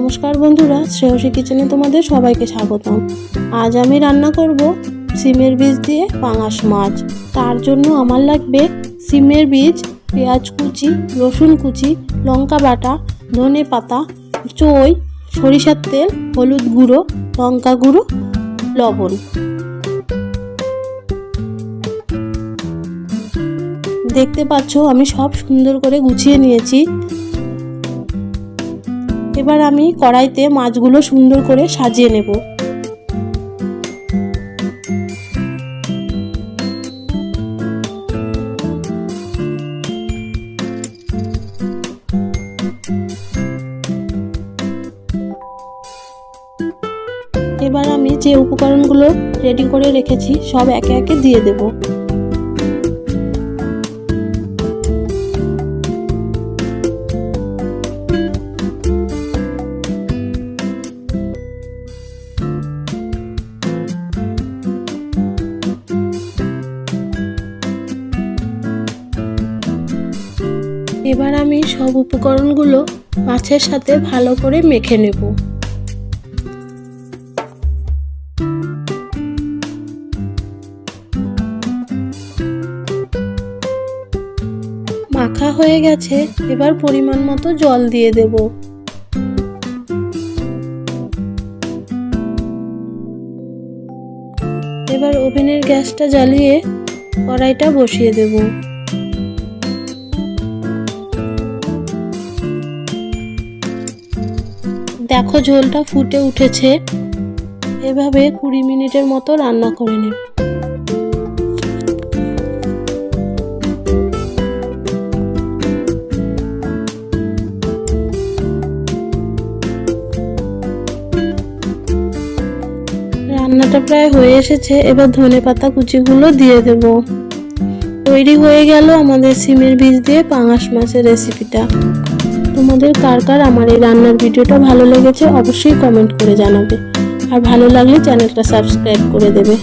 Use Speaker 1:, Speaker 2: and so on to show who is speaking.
Speaker 1: নমস্কার বন্ধুরা, শ্রেয়সী কিচেনে তোমাদের সবাইকে স্বাগতম। আজ আমি রান্না করব সিমের বীজ দিয়ে পাঙাশ মাছ। তার জন্য আমার লাগবে সিমের বীজ, পেঁয়াজ কুচি, রসুন কুচি, লঙ্কা বাটা, ধনে পাতা, চই, সরিষার তেল, হলুদ গুঁড়ো, লঙ্কা গুঁড়ো, লবণ। দেখতে পাচ্ছ আমি সব সুন্দর করে গুছিয়ে নিয়েছি। এবার আমি কড়াইতে মাছগুলো সুন্দর করে সাজিয়ে নেব। এবার আমি যে উপকরণগুলো রেডি করে রেখেছি সব একে একে দিয়ে দেব। এবার আমি সব উপকরণগুলো মাছের সাথে ভালো করে মেখে নেব। মাখা হয়ে গেছে, এবার পরিমাণ মতো জল দিয়ে দেব। এবার ওভেনের গ্যাসটা জ্বালিয়ে কড়াইটা বসিয়ে দেব। দেখো ঝোলটা ফুটে উঠেছে। এভাবে 20 মিনিটের মতো রান্না করে নেব। রান্নাটা প্রায় হয়ে এসেছে, এবার ধনে পাতা কুচিগুলো দিয়ে দেব। তৈরি হয়ে গেল আমাদের সিমের বীজ দিয়ে পাঙাশ মাছের রেসিপিটা। তোমাদের কার কার আমার এই রান্নার ভিডিওটা ভালো লেগেছে অবশ্যই কমেন্ট করে জানাবে, আর ভালো লাগলে চ্যানেলটা সাবস্ক্রাইব করে দেবে।